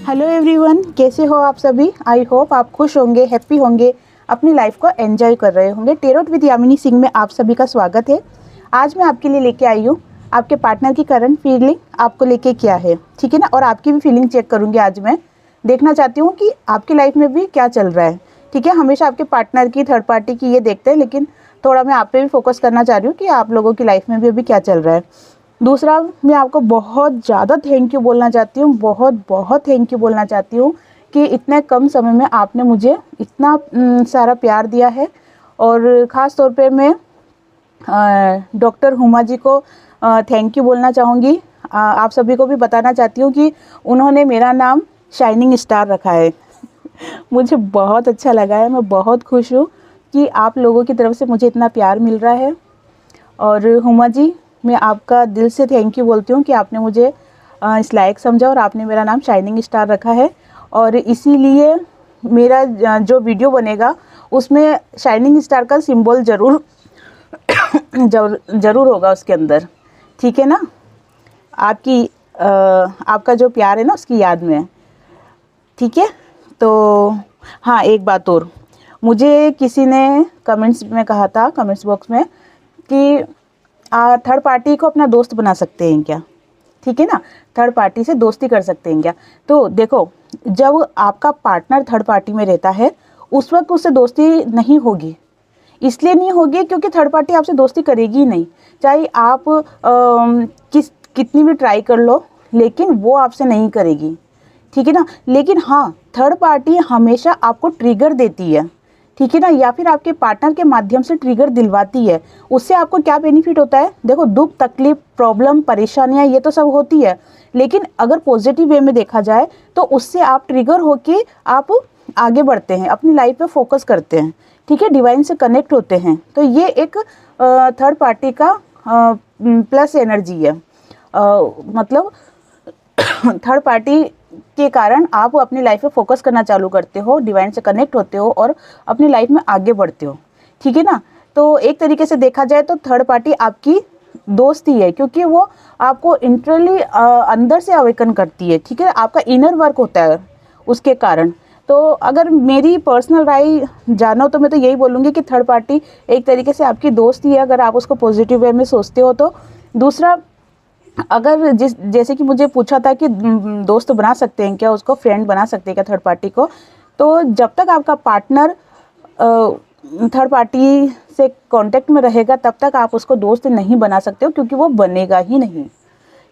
Hello everyone, कैसे हो आप सभी। आई होप आप खुश होंगे, हैप्पी होंगे, अपनी लाइफ को एंजॉय कर रहे होंगे। टेरोट विद यामिनी सिंह में आप सभी का स्वागत है। आज मैं आपके लिए लेके आई हूँ आपके पार्टनर की करंट फीलिंग आपको लेके क्या है, ठीक है ना। और आपकी भी फीलिंग चेक करूँगी। आज मैं देखना चाहती हूँ कि आपकी लाइफ में भी क्या चल रहा है, ठीक है। हमेशा आपके पार्टनर की, थर्ड पार्टी की ये देखते हैं, लेकिन थोड़ा मैं आप पे भी फोकस करना चाह रही हूँ कि आप लोगों की लाइफ में भी अभी क्या चल रहा है। दूसरा, मैं आपको बहुत ज़्यादा थैंक यू बोलना चाहती हूँ, बहुत बहुत थैंक यू बोलना चाहती हूँ कि इतने कम समय में आपने मुझे इतना सारा प्यार दिया है। और ख़ास तौर पे मैं डॉक्टर हुमा जी को थैंक यू बोलना चाहूँगी। आप सभी को भी बताना चाहती हूँ कि उन्होंने मेरा नाम शाइनिंग स्टार रखा है। मुझे बहुत अच्छा लगा है, मैं बहुत खुश हूँ कि आप लोगों की तरफ से मुझे इतना प्यार मिल रहा है। और हुमा जी, मैं आपका दिल से थैंक यू बोलती हूँ कि आपने मुझे इस लायक समझा और आपने मेरा नाम शाइनिंग स्टार रखा है। और इसीलिए मेरा जो वीडियो बनेगा उसमें शाइनिंग स्टार का सिंबल ज़रूर ज़रूर होगा उसके अंदर, ठीक है ना। आपका जो प्यार है ना उसकी याद में, ठीक है। तो हाँ, एक बात और, मुझे किसी ने कमेंट्स में कहा था, कमेंट्स बॉक्स में, कि थर्ड पार्टी को अपना दोस्त बना सकते हैं क्या, ठीक है ना। थर्ड पार्टी से दोस्ती कर सकते हैं क्या। तो देखो, जब आपका पार्टनर थर्ड पार्टी में रहता है उस वक्त उससे दोस्ती नहीं होगी। इसलिए नहीं होगी क्योंकि थर्ड पार्टी आपसे दोस्ती करेगी ही नहीं। चाहे आप कितनी भी ट्राई कर लो, लेकिन वो आपसे नहीं करेगी, ठीक है ना। लेकिन हाँ, थर्ड पार्टी हमेशा आपको ट्रिगर देती है, ठीक है ना, या फिर आपके पार्टनर के माध्यम से ट्रिगर दिलवाती है। उससे आपको क्या बेनिफिट होता है। देखो, दुख, तकलीफ, प्रॉब्लम, परेशानियां ये तो सब होती है, लेकिन अगर पॉजिटिव वे में देखा जाए तो उससे आप ट्रिगर होके आप आगे बढ़ते हैं, अपनी लाइफ पे फोकस करते हैं, ठीक है, डिवाइन से कनेक्ट होते हैं। तो ये एक थर्ड पार्टी का प्लस एनर्जी है। मतलब थर्ड पार्टी के कारण आप अपनी लाइफ में फोकस करना चालू करते हो, डिवाइन से कनेक्ट होते हो और अपनी लाइफ में आगे बढ़ते हो, ठीक है ना। तो एक तरीके से देखा जाए तो थर्ड पार्टी आपकी दोस्त ही है, क्योंकि वो आपको इंटरनली अंदर से अवेकन करती है, ठीक है। आपका इनर वर्क होता है उसके कारण। तो अगर मेरी पर्सनल राय जानो तो मैं तो यही बोलूँगी कि थर्ड पार्टी एक तरीके से आपकी दोस्त ही है, अगर आप उसको पॉजिटिव वे में सोचते हो तो। दूसरा, अगर जैसे कि मुझे पूछा था कि दोस्त बना सकते हैं क्या, उसको फ्रेंड बना सकते हैं क्या थर्ड पार्टी को, तो जब तक आपका पार्टनर थर्ड पार्टी से कांटेक्ट में रहेगा तब तक आप उसको दोस्त नहीं बना सकते हो, क्योंकि वो बनेगा ही नहीं,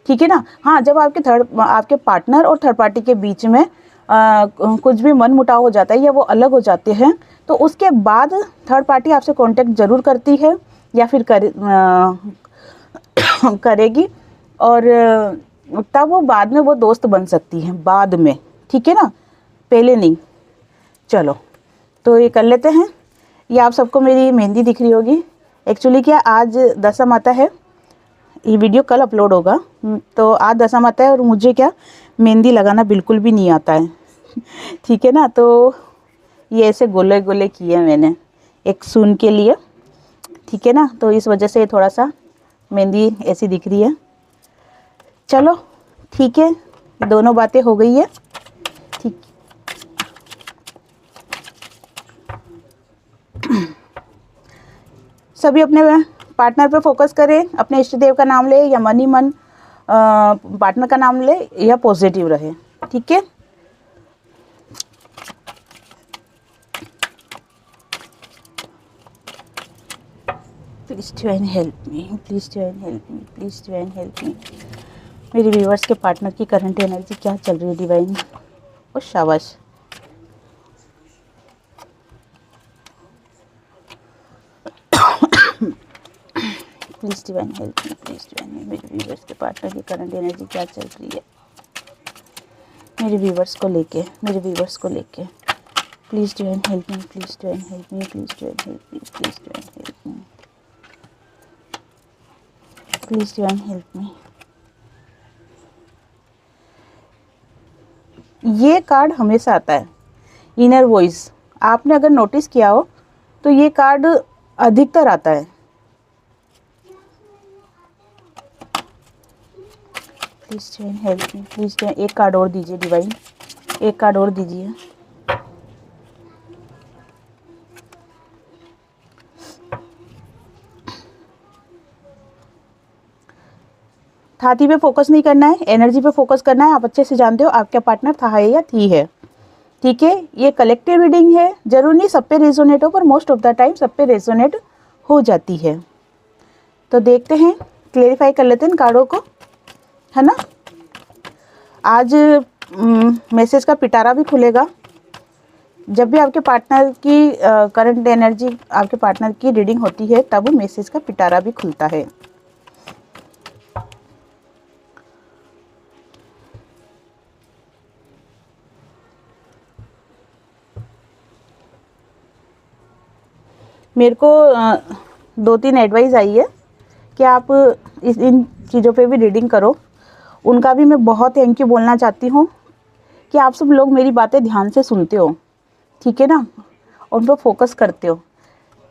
ठीक है ना। हाँ, जब आपके पार्टनर और थर्ड पार्टी के बीच में कुछ भी मन मुटाव हो जाता है या वो अलग हो जाते हैं, तो उसके बाद थर्ड पार्टी आपसे कांटेक्ट ज़रूर करती है या फिर करेगी। और तब वो बाद में वो दोस्त बन सकती हैं, बाद में, ठीक है ना, पहले नहीं। चलो, तो ये कर लेते हैं। ये आप सबको मेरी मेहंदी दिख रही होगी। एक्चुअली क्या, आज दशम आता है, ये वीडियो कल अपलोड होगा, तो आज दशम आता है और मुझे क्या मेहंदी लगाना बिल्कुल भी नहीं आता है ठीक है ना। तो ये ऐसे गोले गोले किए मैंने एक सून के लिए, ठीक है ना। तो इस वजह से थोड़ा सा मेहंदी ऐसी दिख रही है। चलो ठीक है, दोनों बातें हो गई है, ठीक। सभी अपने पार्टनर पे फोकस करें, अपने इष्ट देव का नाम ले या मन ही मन पार्टनर का नाम ले, या पॉजिटिव रहे, ठीक है। Please divine help me, please divine help me, please divine help me. मेरे व्यूअर्स के पार्टनर की करंट एनर्जी क्या चल रही है डिवाइन। और शाबाश, please divine help me, please divine help. मेरे व्यूअर्स के पार्टनर की करंट एनर्जी क्या चल रही है मेरे व्यूअर्स को लेके, मेरे व्यूअर्स को लेके। Please divine help me, please divine help me, please divine help me, please divine help me, please divine help me. ये कार्ड हमेशा आता है, इनर वॉइस। आपने अगर नोटिस किया हो तो ये कार्ड अधिकतर आता है। Please divine help me, please एक कार्ड और दीजिए डिवाइन। एक कार्ड और दीजिए। छाती पे फोकस नहीं करना है, एनर्जी पे फोकस करना है। आप अच्छे से जानते हो आपका पार्टनर था है या थी है, ठीक है। ये कलेक्टिव रीडिंग है, जरूर नहीं सब पे रेजोनेट हो, पर मोस्ट ऑफ द टाइम सब पे रेजोनेट हो जाती है। तो देखते हैं, क्लेरिफाई कर लेते हैं इन कार्डों को, है ना। आज मैसेज का पिटारा भी खुलेगा। जब भी आपके पार्टनर की करंट एनर्जी, आपके पार्टनर की रीडिंग होती है, तब मैसेज का पिटारा भी खुलता है। मेरे को 2-3 एडवाइस आई है कि आप इन चीज़ों पे भी रीडिंग करो। उनका भी मैं बहुत थैंक यू बोलना चाहती हूँ कि आप सब लोग मेरी बातें ध्यान से सुनते हो, ठीक है ना, उन पर फोकस करते हो।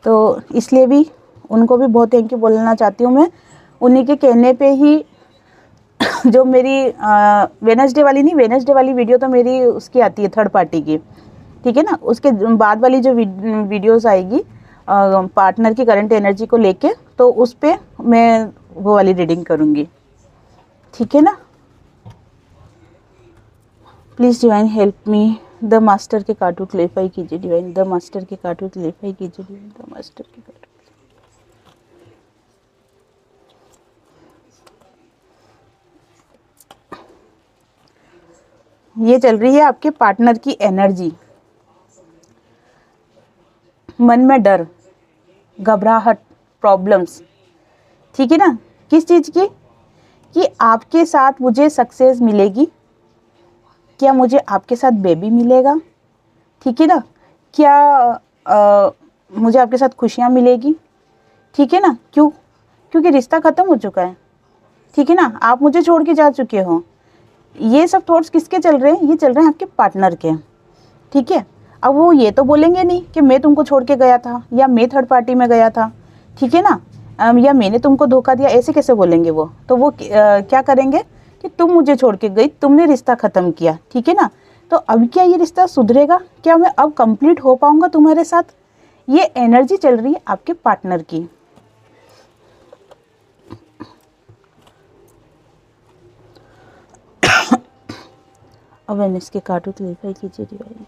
तो इसलिए भी उनको भी बहुत थैंक यू बोलना चाहती हूँ मैं। उन्हीं के कहने पे ही जो मेरी वेडनेसडे वाली वीडियो तो मेरी उसकी आती है, थर्ड पार्टी की, ठीक है ना। उसके बाद वाली जो वीडियोस आएगी पार्टनर की करंट एनर्जी को लेके, तो उस पे मैं वो वाली रीडिंग करूँगी, ठीक है ना। Please divine help me, the master के कार्ड को क्लेरिफाई कीजिए डिवाइन, द मास्टर के कार्ड को क्लेरिफाई कीजिए डिवाइन, द मास्टर के कार्ड। ये चल रही है आपके पार्टनर की एनर्जी। मन में डर, घबराहट, प्रॉब्लम्स, ठीक है ना। किस चीज़ की? कि आपके साथ मुझे सक्सेस मिलेगी क्या, मुझे आपके साथ बेबी मिलेगा, ठीक है ना, क्या मुझे आपके साथ खुशियाँ मिलेगी, ठीक है ना। क्यों? क्योंकि रिश्ता ख़त्म हो चुका है, ठीक है ना। आप मुझे छोड़ के जा चुके हो। ये सब थॉट्स किसके चल रहे हैं? ये चल रहे हैं आपके पार्टनर के, ठीक है। अब वो ये तो बोलेंगे नहीं कि मैं तुमको छोड़ के गया था या मैं थर्ड पार्टी में गया था, ठीक है ना, या मैंने तुमको धोखा दिया, ऐसे कैसे बोलेंगे वो। तो वो क्या करेंगे कि तुम मुझे छोड़ के गई, तुमने रिश्ता ख़त्म किया, ठीक है ना। तो अब क्या ये रिश्ता सुधरेगा? क्या मैं अब कंप्लीट हो पाऊँगा तुम्हारे साथ? ये एनर्जी चल रही है आपके पार्टनर की। अवेयरनेस के कार्ड को क्लेरिफाई कीजिए डिवाइन।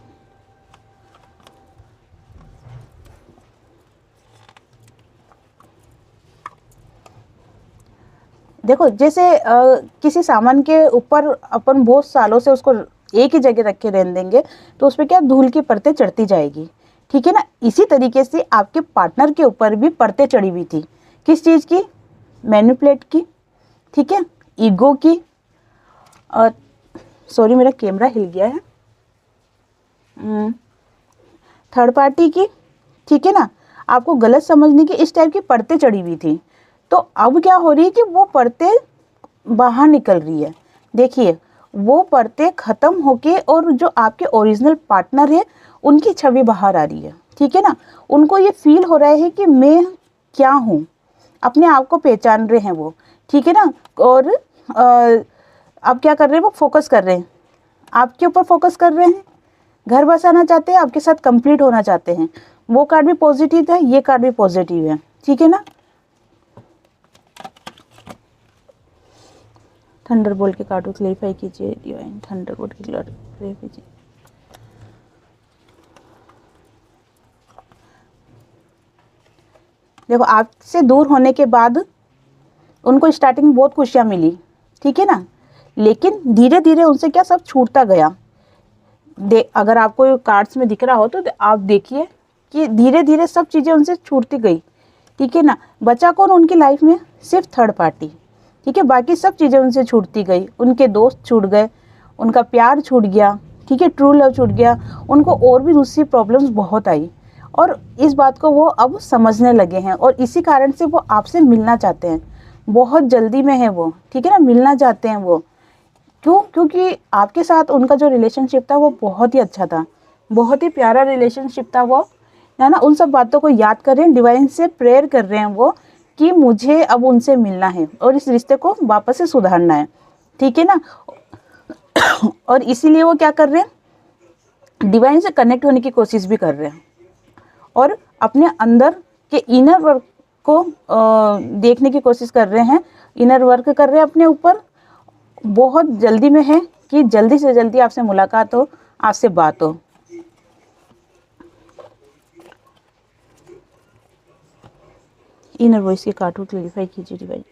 देखो, जैसे किसी सामान के ऊपर अपन बहुत सालों से उसको एक ही जगह रख के रहने देंगे तो उस पर क्या धूल की परतें चढ़ती जाएगी, ठीक है ना। इसी तरीके से आपके पार्टनर के ऊपर भी परतें चढ़ी हुई थी। किस चीज़ की? मैनिपुलेट की, ठीक है, ईगो की, सॉरी मेरा कैमरा हिल गया है, थर्ड पार्टी की, ठीक है ना, आपको गलत समझने की, इस टाइप की परतें चढ़ी हुई थी। तो अब क्या हो रही है कि वो परतें बाहर निकल रही है। देखिए, वो परतें ख़त्म होके और जो आपके ओरिजिनल पार्टनर है उनकी छवि बाहर आ रही है, ठीक है ना। उनको ये फील हो रहा है कि मैं क्या हूँ, अपने आप को पहचान रहे हैं वो, ठीक है ना। और अब क्या कर रहे हैं? वो फोकस कर रहे हैं, आपके ऊपर फोकस कर रहे हैं, घर बसाना चाहते हैं, आपके साथ कंप्लीट होना चाहते हैं। वो कार्ड भी पॉजिटिव है, ये कार्ड भी पॉजिटिव है, ठीक है ना। थंडरबोल्ट के कार्ड को क्लेरिफाई कीजिए डिवाइन, थंडरबोल्ट के कार्ड क्लेरिफाई कीजिए। देखो, आपसे दूर होने के बाद उनको स्टार्टिंग में बहुत खुशियाँ मिली, ठीक है ना, लेकिन धीरे धीरे उनसे क्या सब छूटता गया। अगर आपको कार्ड्स में दिख रहा हो तो आप देखिए कि धीरे धीरे सब चीज़ें उनसे छूटती गई, ठीक है ना। बचा कौन उनकी लाइफ में? सिर्फ थर्ड पार्टी, ठीक है। बाकी सब चीज़ें उनसे छूटती गई, उनके दोस्त छूट गए, उनका प्यार छूट गया, ठीक है, ट्रू लव छूट गया। उनको और भी दूसरी प्रॉब्लम्स बहुत आई और इस बात को वो अब समझने लगे हैं और इसी कारण से वो आपसे मिलना चाहते हैं। बहुत जल्दी में है वो, ठीक है ना, मिलना चाहते हैं वो। क्यों? क्योंकि आपके साथ उनका जो रिलेशनशिप था वो बहुत ही अच्छा था, बहुत ही प्यारा रिलेशनशिप था वो, है ना। उन सब बातों को याद कर रहे हैं, डिवाइन से प्रेयर कर रहे हैं वो कि मुझे अब उनसे मिलना है और इस रिश्ते को वापस से सुधारना है, ठीक है ना। और इसीलिए वो क्या कर रहे हैं? डिवाइन से कनेक्ट होने की कोशिश भी कर रहे हैं और अपने अंदर के इनर वर्क को देखने की कोशिश कर रहे हैं, इनर वर्क कर रहे हैं अपने ऊपर। बहुत जल्दी में है कि जल्दी से जल्दी आपसे मुलाकात हो, आपसे बात हो। इनर वॉइस के कार्ड को क्लैरिफाई कीजिए डिवाइन।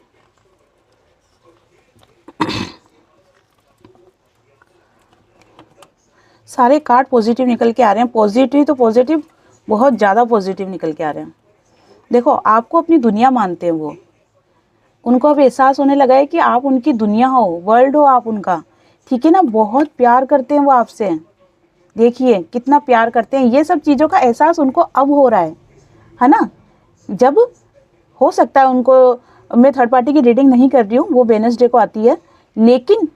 सारे कार्ड पॉजिटिव निकल के आ रहे हैं, पॉजिटिव तो पॉजिटिव, बहुत ज़्यादा पॉजिटिव निकल के आ रहे हैं। देखो, आपको अपनी दुनिया मानते हैं वो, उनको अब एहसास होने लगा है कि आप उनकी दुनिया हो, वर्ल्ड हो आप उनका, ठीक है ना। बहुत प्यार करते हैं वो आपसे, देखिए कितना प्यार करते हैं। ये सब चीज़ों का एहसास उनको अब हो रहा है ना। जब हो सकता है उनको, मैं थर्ड पार्टी की रीडिंग नहीं कर रही हूँ, वो वेडनेसडे को आती है, लेकिन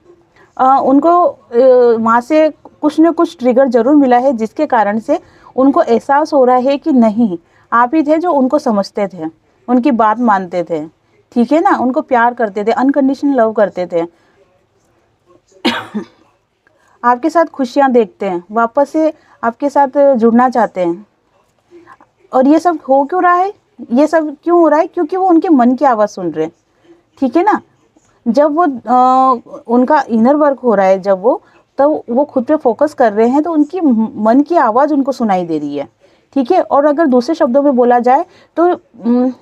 उनको वहाँ से कुछ न कुछ ट्रिगर ज़रूर मिला है, जिसके कारण से उनको एहसास हो रहा है कि नहीं, आप ही थे जो उनको समझते थे, उनकी बात मानते थे, ठीक है ना, उनको प्यार करते थे, अनकंडीशनल लव करते थे। आपके साथ खुशियाँ देखते हैं, वापस से आपके साथ जुड़ना चाहते हैं। और ये सब हो क्यों रहा है, ये सब क्यों हो रहा है? क्योंकि वो उनके मन की आवाज़ सुन रहे हैं, ठीक है ना। जब वो उनका इनर वर्क हो रहा है, जब वो खुद पे फोकस कर रहे हैं, तो उनकी मन की आवाज़ उनको सुनाई दे रही है, ठीक है। और अगर दूसरे शब्दों में बोला जाए तो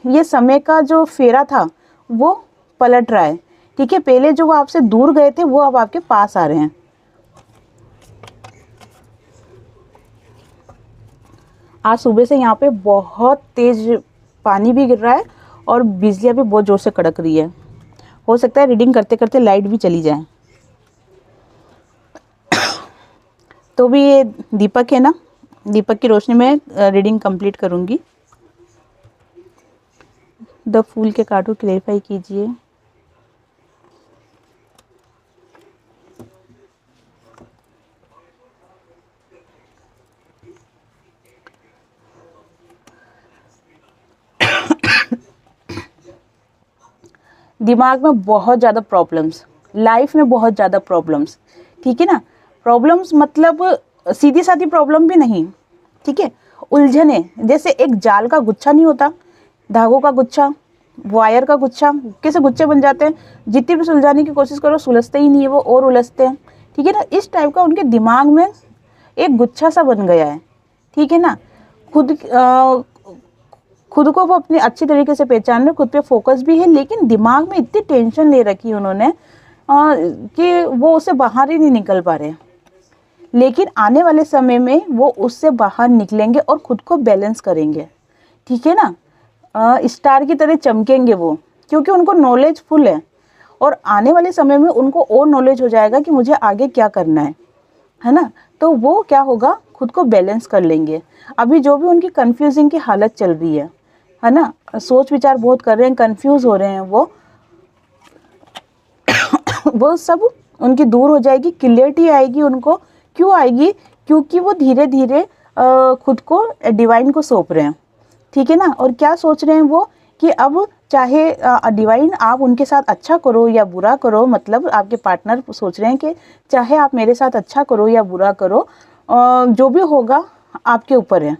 ये समय का जो फेरा था वो पलट रहा है, ठीक है। पहले जो वो आपसे दूर गए थे वो अब आपके पास आ रहे हैं। आज सुबह से यहाँ पे बहुत तेज़ पानी भी गिर रहा है और बिजलियाँ भी बहुत ज़ोर से कड़क रही है। हो सकता है रीडिंग करते करते लाइट भी चली जाए। तो भी ये दीपक है ना, दीपक की रोशनी में रीडिंग कंप्लीट करूँगी। द फूल के कार्ड को क्लेरिफाई कीजिए। दिमाग में बहुत ज़्यादा प्रॉब्लम्स, लाइफ में बहुत ज़्यादा प्रॉब्लम्स, ठीक है ना। प्रॉब्लम्स मतलब सीधी सादी प्रॉब्लम भी नहीं, ठीक है। उलझने, जैसे एक जाल का गुच्छा नहीं होता, धागों का गुच्छा, वायर का गुच्छा, कैसे गुच्छे बन जाते हैं, जितनी भी सुलझाने की कोशिश करो सुलझते ही नहीं है वो, और उलझते हैं, ठीक है ना। इस टाइप का उनके दिमाग में एक गुच्छा सा बन गया है, ठीक है ना। खुद को वो अपनी अच्छी तरीके से पहचान रहे, खुद पे फोकस भी है, लेकिन दिमाग में इतनी टेंशन ले रखी है उन्होंने कि वो उससे बाहर ही नहीं निकल पा रहे। लेकिन आने वाले समय में वो उससे बाहर निकलेंगे और खुद को बैलेंस करेंगे, ठीक है ना। स्टार की तरह चमकेंगे वो, क्योंकि उनको नॉलेज फुल है और आने वाले समय में उनको और नॉलेज हो जाएगा कि मुझे आगे क्या करना है ना। तो वो क्या होगा, खुद को बैलेंस कर लेंगे। अभी जो भी उनकी कन्फ्यूजिंग की हालत चल रही है ना, सोच विचार बहुत कर रहे हैं, कंफ्यूज हो रहे हैं वो सब उनकी दूर हो जाएगी, क्लियरिटी आएगी उनको। क्यों आएगी? क्योंकि वो धीरे धीरे खुद को डिवाइन को सौंप रहे हैं, ठीक है ना। और क्या सोच रहे हैं वो, कि अब चाहे डिवाइन आप उनके साथ अच्छा करो या बुरा करो, मतलब आपके पार्टनर सोच रहे हैं कि चाहे आप मेरे साथ अच्छा करो या बुरा करो, जो भी होगा आपके ऊपर है,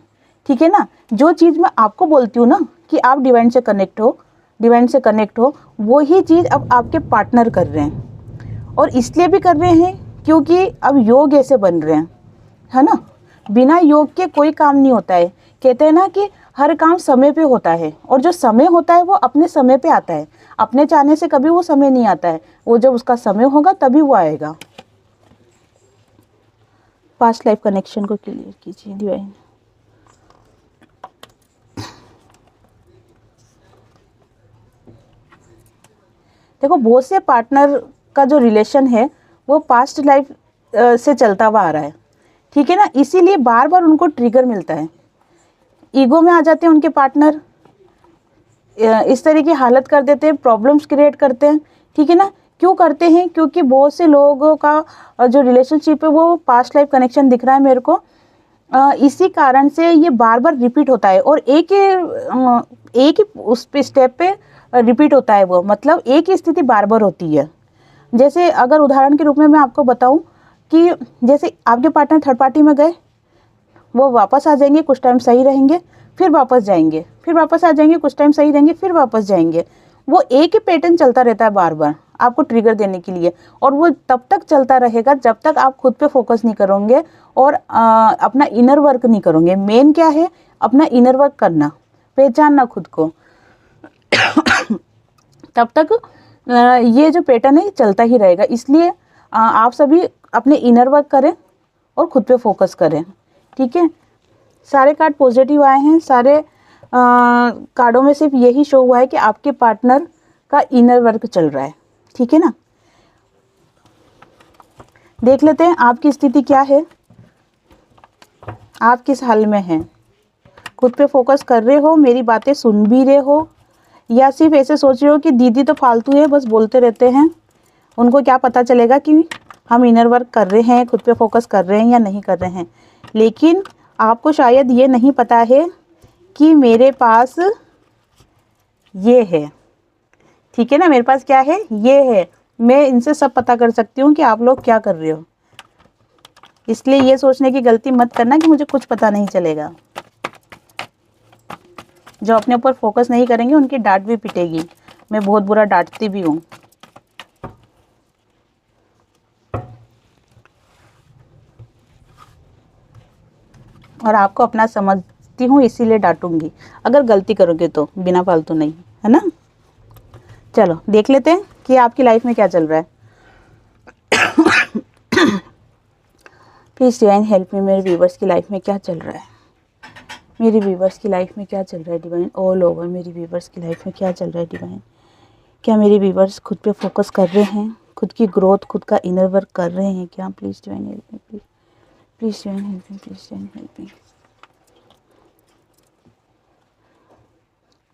ठीक है ना। जो चीज़ मैं आपको बोलती हूँ ना कि आप डिवाइन से कनेक्ट हो, वही चीज़ अब आपके पार्टनर कर रहे हैं। और इसलिए भी कर रहे हैं क्योंकि अब योग ऐसे बन रहे हैं, है ना। बिना योग के कोई काम नहीं होता है। कहते हैं ना कि हर काम समय पे होता है, और जो समय होता है वो अपने समय पे आता है, अपने चाहने से कभी वो समय नहीं आता है। वो जब उसका समय होगा तभी वो आएगा। पास्ट लाइफ कनेक्शन को क्लियर कीजिए डिवाइन। देखो, बहुत से पार्टनर का जो रिलेशन है वो पास्ट लाइफ से चलता हुआ आ रहा है, ठीक है ना। इसीलिए बार बार उनको ट्रिगर मिलता है, ईगो में आ जाते हैं उनके पार्टनर, इस तरह की हालत कर देते हैं, प्रॉब्लम्स क्रिएट करते हैं, ठीक है ना। क्यों करते हैं? क्योंकि बहुत से लोगों का जो रिलेशनशिप है वो पास्ट लाइफ कनेक्शन दिख रहा है मेरे को। इसी कारण से ये बार बार रिपीट होता है, और एक ही उस पे स्टेप पे रिपीट होता है वो, मतलब एक ही स्थिति बार बार होती है। जैसे अगर उदाहरण के रूप में मैं आपको बताऊं कि जैसे आपके पार्टनर थर्ड पार्टी में गए, वो वापस आ जाएंगे, कुछ टाइम सही रहेंगे, फिर वापस जाएंगे, फिर वापस आ जाएंगे, कुछ टाइम सही रहेंगे, फिर वापस जाएंगे। वो एक ही पैटर्न चलता रहता है बार बार आपको ट्रिगर देने के लिए, और वो तब तक चलता रहेगा जब तक आप खुद पे फोकस नहीं करोगे और अपना इनर वर्क नहीं करोगे। मेन क्या है, अपना इनर वर्क करना, पहचानना खुद को। तब तक ये जो पैटर्न है ये चलता ही रहेगा। इसलिए आप सभी अपने इनर वर्क करें और खुद पे फोकस करें, ठीक है। सारे कार्ड पॉजिटिव आए हैं, सारे कार्डों में सिर्फ यही शो हुआ है कि आपके पार्टनर का इनर वर्क चल रहा है, ठीक है ना। देख लेते हैं आपकी स्थिति क्या है, आप किस हाल में हैं। खुद पे फोकस कर रहे हो, मेरी बातें सुन भी रहे हो, या सिर्फ ऐसे सोच रहे हो कि दीदी तो फालतू है, बस बोलते रहते हैं, उनको क्या पता चलेगा कि हम इनर वर्क कर रहे हैं, खुद पे फोकस कर रहे हैं या नहीं कर रहे हैं। लेकिन आपको शायद ये नहीं पता है कि मेरे पास ये है, ठीक है ना, मेरे पास क्या है, ये है। मैं इनसे सब पता कर सकती हूँ कि आप लोग क्या कर रहे हो। इसलिए ये सोचने की गलती मत करना कि मुझे कुछ पता नहीं चलेगा। जो अपने ऊपर फोकस नहीं करेंगे उनकी डांट भी पिटेगी। मैं बहुत बुरा डांटती भी हूँ। और आपको अपना समझती हूँ इसीलिए डांटूंगी, अगर गलती करोगे तो, बिना फालतू नहीं, है ना। चलो देख लेते हैं कि आपकी लाइफ में क्या चल रहा है। प्लीज़ डिवाइन हेल्प मी, मेरे व्यूवर्स की लाइफ में क्या चल रहा है, मेरी व्यूवर्स की लाइफ में क्या चल रहा है डिवाइन, ऑल ओवर मेरी व्यूवर्स की लाइफ में क्या चल रहा है डिवाइन। क्या मेरे व्यूवर्स खुद पे फोकस कर रहे हैं, खुद की ग्रोथ, खुद का इनर वर्क कर रहे हैं क्या। Please divine help me, please please divine help me, please divine help me.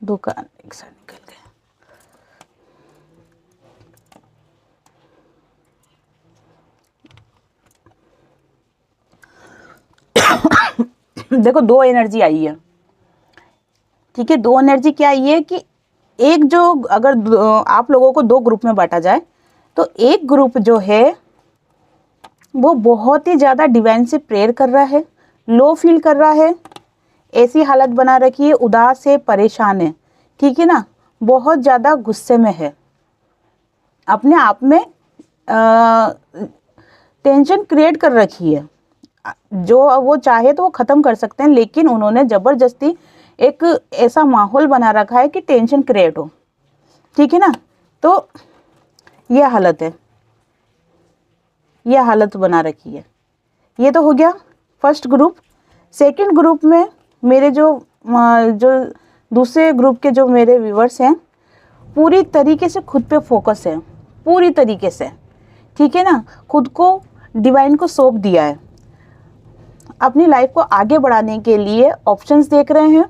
दो कार्ड एक साथ निकल गए। देखो दो एनर्जी आई है, ठीक है। दो एनर्जी क्या आई है कि एक जो, अगर आप लोगों को दो ग्रुप में बांटा जाए तो एक ग्रुप जो है वो बहुत ही ज़्यादा डिवाइन से प्रेयर कर रहा है, लो फील कर रहा है, ऐसी हालत बना रखी है, उदास है, परेशान है, ठीक है ना, बहुत ज़्यादा गुस्से में है, अपने आप में टेंशन क्रिएट कर रखी है। जो वो चाहे तो वो ख़त्म कर सकते हैं, लेकिन उन्होंने ज़बरदस्ती एक ऐसा माहौल बना रखा है कि टेंशन क्रिएट हो, ठीक है ना। तो ये हालत है, ये हालत बना रखी है। ये तो हो गया फर्स्ट ग्रुप। सेकंड ग्रुप में मेरे जो दूसरे ग्रुप के जो मेरे व्यूवर्स हैं, पूरी तरीके से खुद पे फोकस है, पूरी तरीके से, ठीक है ना। खुद को डिवाइन को सौंप दिया है, अपनी लाइफ को आगे बढ़ाने के लिए ऑप्शंस देख रहे हैं,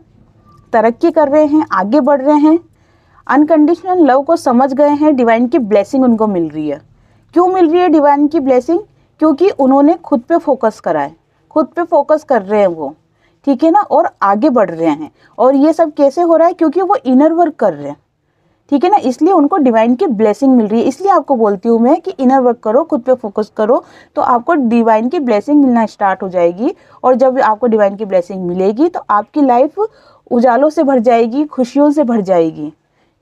तरक्की कर रहे हैं, आगे बढ़ रहे हैं, अनकंडीशनल लव को समझ गए हैं, डिवाइन की ब्लेसिंग उनको मिल रही है। क्यों मिल रही है डिवाइन की ब्लेसिंग, क्योंकि उन्होंने खुद पे फोकस करा है, खुद पे फोकस कर रहे हैं वो, ठीक है ना, और आगे बढ़ रहे हैं। और ये सब कैसे हो रहा है, क्योंकि वो इनर वर्क कर रहे हैं, ठीक है ना, इसलिए उनको डिवाइन की ब्लेसिंग मिल रही है। इसलिए आपको बोलती हूँ मैं कि इनर वर्क करो, खुद पे फोकस करो, तो आपको डिवाइन की ब्लेसिंग मिलना स्टार्ट हो जाएगी। और जब आपको डिवाइन की ब्लेसिंग मिलेगी तो आपकी लाइफ उजालों से भर जाएगी, खुशियों से भर जाएगी,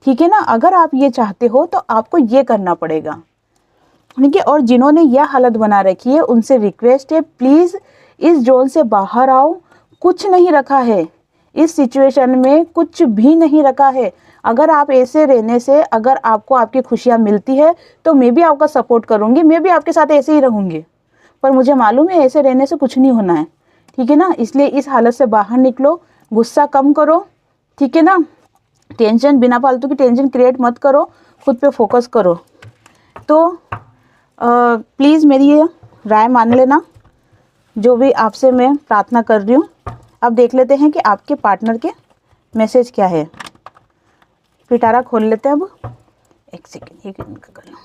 ठीक है ना। अगर आप ये चाहते हो तो आपको ये करना पड़ेगा, ठीक है। और जिन्होंने यह हालत बना रखी है उनसे रिक्वेस्ट है, प्लीज़ इस जोन से बाहर आओ। कुछ नहीं रखा है इस सिचुएशन में, कुछ भी नहीं रखा है। अगर आप ऐसे रहने से, अगर आपको आपकी खुशियाँ मिलती है तो मैं भी आपका सपोर्ट करूँगी, मैं भी आपके साथ ऐसे ही रहूँगी, पर मुझे मालूम है ऐसे रहने से कुछ नहीं होना है, ठीक है ना। इसलिए इस हालत से बाहर निकलो, गुस्सा कम करो, ठीक है ना, टेंशन, बिना फालतू की टेंशन क्रिएट मत करो, खुद पे फोकस करो। तो प्लीज़ मेरी ये राय मान लेना, जो भी आपसे मैं प्रार्थना कर रही हूँ। अब देख लेते हैं कि आपके पार्टनर के मैसेज क्या है। पिटारा खोल लेते हैं अब, एक सेकेंड ये कर लो।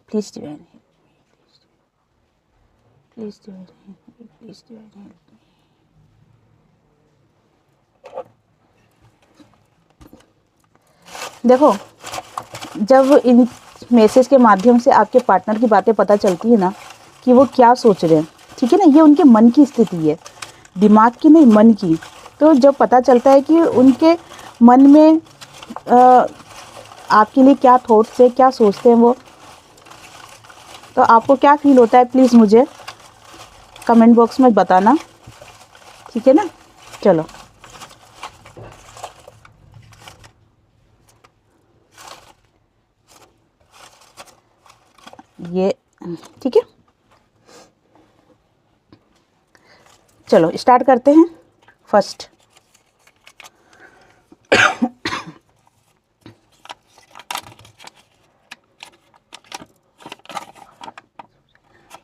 Please divine, please divine, please divine. देखो, जब इन मैसेज के माध्यम से आपके पार्टनर की बातें पता चलती है ना कि वो क्या सोच रहे हैं, ठीक है ना, ये उनके मन की स्थिति है, दिमाग की नहीं, मन की। तो जब पता चलता है कि उनके मन में आपके लिए क्या थॉट्स है, क्या सोचते हैं वो, तो आपको क्या फील होता है, प्लीज़ मुझे कमेंट बॉक्स में बताना, ठीक है ना। चलो, ये ठीक है, चलो स्टार्ट करते हैं। फर्स्ट,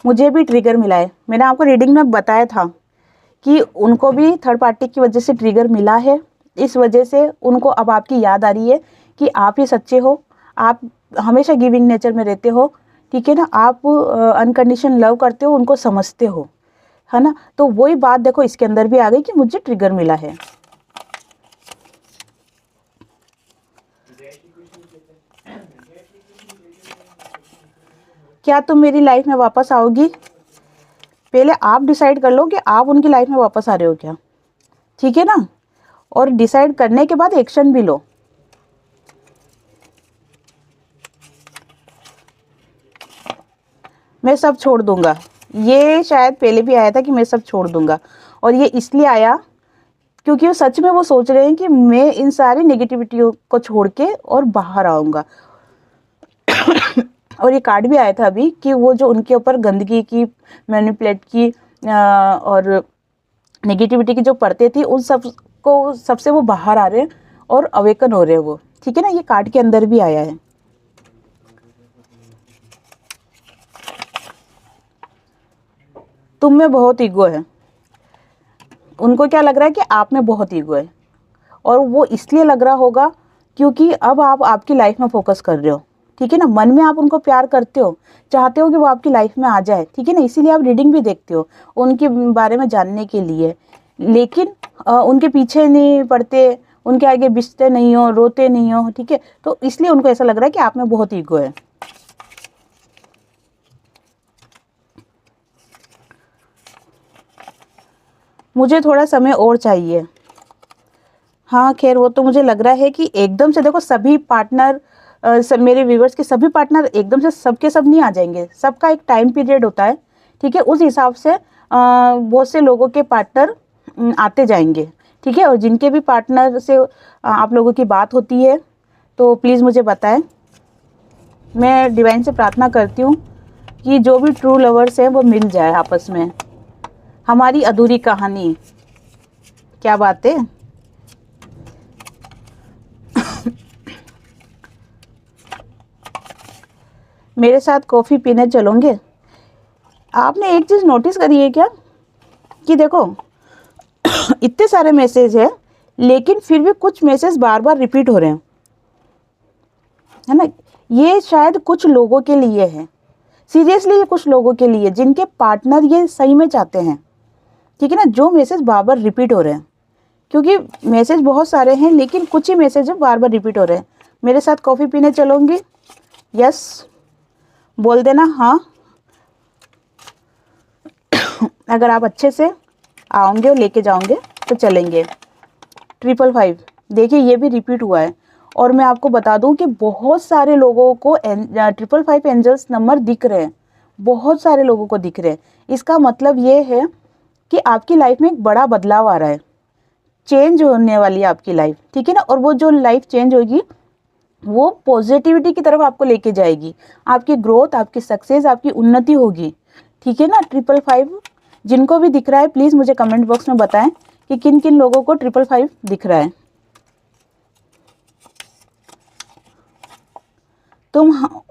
मुझे भी ट्रिगर मिला है। मैंने आपको रीडिंग में बताया था कि उनको भी थर्ड पार्टी की वजह से ट्रिगर मिला है। इस वजह से उनको अब आपकी याद आ रही है कि आप ही सच्चे हो, आप हमेशा गिविंग नेचर में रहते हो, ठीक है ना, आप अनकंडीशन लव करते हो, उनको समझते हो, है ना। तो वही बात देखो इसके अंदर भी आ गई कि मुझे ट्रिगर मिला है। क्या तुम मेरी लाइफ में वापस आओगी? पहले आप डिसाइड कर लो कि आप उनकी लाइफ में वापस आ रहे हो क्या, ठीक है ना। और डिसाइड करने के बाद एक्शन भी लो। मैं सब छोड़ दूंगा, ये शायद पहले भी आया था कि मैं सब छोड़ दूंगा, और ये इसलिए आया क्योंकि वो सच में वो सोच रहे हैं कि मैं इन सारी नेगेटिविटियों को छोड़ के और बाहर आऊँगा। और ये कार्ड भी आया था अभी कि वो जो उनके ऊपर गंदगी की, मैनिपुलेट की और नेगेटिविटी की जो परतें थी, उन सब को, सबसे वो बाहर आ रहे हैं और अवेकन हो रहे हैं वो, ठीक है ना। ये कार्ड के अंदर भी आया है। तुम में बहुत ईगो है। उनको क्या लग रहा है कि आप में बहुत ईगो है, और वो इसलिए लग रहा होगा क्योंकि अब आप आपकी लाइफ में फोकस कर रहे हो, ठीक है ना। मन में आप उनको प्यार करते हो, चाहते हो कि वो आपकी लाइफ में आ जाए, ठीक है ना, इसीलिए आप रीडिंग भी देखते हो उनके बारे में जानने के लिए। लेकिन उनके पीछे नहीं पड़ते, उनके आगे बिछते नहीं हो, रोते नहीं हो, ठीक है। तो इसलिए उनको ऐसा लग रहा है कि आप में बहुत ईगो है। मुझे थोड़ा समय और चाहिए। हाँ, खैर वो तो मुझे लग रहा है कि एकदम से देखो सभी पार्टनर, सब मेरे व्यूवर्स के सभी पार्टनर एकदम से सबके सब नहीं आ जाएंगे, सबका एक टाइम पीरियड होता है, ठीक है। उस हिसाब से बहुत से लोगों के पार्टनर आते जाएंगे, ठीक है। और जिनके भी पार्टनर से आप लोगों की बात होती है तो प्लीज़ मुझे बताएं। मैं डिवाइन से प्रार्थना करती हूँ कि जो भी ट्रू लवर्स हैं वो मिल जाए आपस में। हमारी अधूरी कहानी, क्या बात है। मेरे साथ कॉफ़ी पीने चलोगे? आपने एक चीज़ नोटिस करी है क्या कि देखो इतने सारे मैसेज है, लेकिन फिर भी कुछ मैसेज बार बार रिपीट हो रहे हैं, है ना। ये शायद कुछ लोगों के लिए है, सीरियसली ये कुछ लोगों के लिए जिनके पार्टनर ये सही में चाहते हैं, ठीक है ना, जो मैसेज बार बार रिपीट हो रहे हैं। क्योंकि मैसेज बहुत सारे हैं लेकिन कुछ ही मैसेज बार बार रिपीट हो रहे हैं। मेरे साथ कॉफ़ी पीने चलोगी? यस बोल देना हाँ, अगर आप अच्छे से आओगे और लेके जाओगे तो चलेंगे। 555 देखिए ये भी रिपीट हुआ है। और मैं आपको बता दूं कि बहुत सारे लोगों को 555 एंजल्स नंबर दिख रहे हैं, बहुत सारे लोगों को दिख रहे हैं। इसका मतलब ये है कि आपकी लाइफ में एक बड़ा बदलाव आ रहा है, चेंज होने वाली है आपकी लाइफ, ठीक है ना। और वो जो लाइफ चेंज होगी वो पॉजिटिविटी की तरफ आपको लेके जाएगी, आपकी ग्रोथ, आपकी सक्सेस, आपकी उन्नति होगी, ठीक है ना। 555 जिनको भी दिख रहा है प्लीज़ मुझे कमेंट बॉक्स में बताएं कि किन किन लोगों को 555 दिख रहा है।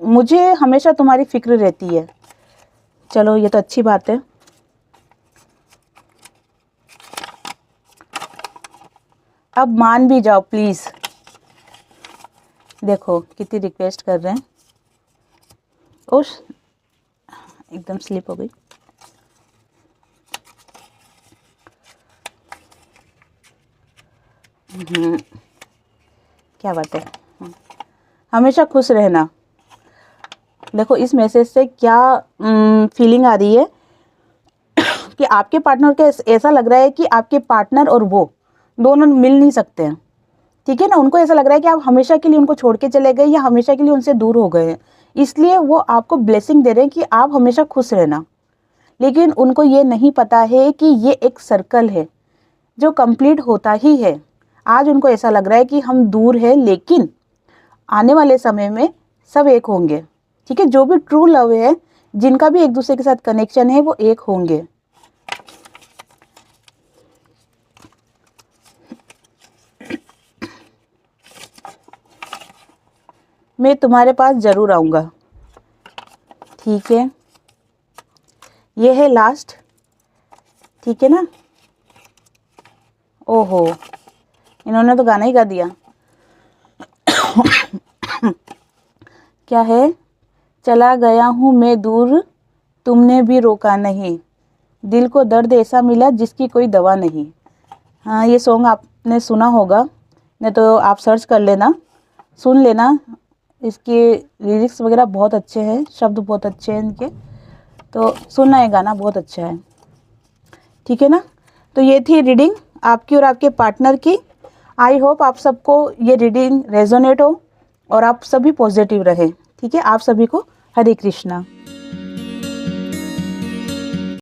मुझे हमेशा तुम्हारी फिक्र रहती है। चलो ये तो अच्छी बात है। अब मान भी जाओ प्लीज़। देखो कितनी रिक्वेस्ट कर रहे हैं। उस एकदम स्लिप हो गई। क्या बात है। हमेशा खुश रहना। देखो इस मैसेज से क्या फीलिंग आ रही है कि आपके पार्टनर का ऐसा लग रहा है कि आपके पार्टनर और वो दोनों मिल नहीं सकते हैं, ठीक है ना। उनको ऐसा लग रहा है कि आप हमेशा के लिए उनको छोड़ के चले गए या हमेशा के लिए उनसे दूर हो गए हैं, इसलिए वो आपको ब्लेसिंग दे रहे हैं कि आप हमेशा खुश रहना। लेकिन उनको ये नहीं पता है कि ये एक सर्कल है जो कंप्लीट होता ही है। आज उनको ऐसा लग रहा है कि हम दूर हैं, लेकिन आने वाले समय में सब एक होंगे, ठीक है। जो भी ट्रू लव है, जिनका भी एक दूसरे के साथ कनेक्शन है, वो एक होंगे। मैं तुम्हारे पास ज़रूर आऊँगा, ठीक है। ये है लास्ट, ठीक है ना। ओहो, इन्होंने तो गाना ही गा दिया। क्या है? चला गया हूँ मैं दूर, तुमने भी रोका नहीं, दिल को दर्द ऐसा मिला जिसकी कोई दवा नहीं। हाँ, ये सॉन्ग आपने सुना होगा, नहीं तो आप सर्च कर लेना, सुन लेना। इसके लिरिक्स वगैरह बहुत अच्छे हैं, शब्द बहुत अच्छे हैं इनके, तो सुनना, ये गाना बहुत अच्छा है, ठीक है ना। तो ये थी रीडिंग आपकी और आपके पार्टनर की। आई होप आप सबको ये रीडिंग रेजोनेट हो और आप सभी पॉजिटिव रहें, ठीक है। आप सभी को हरे कृष्णा।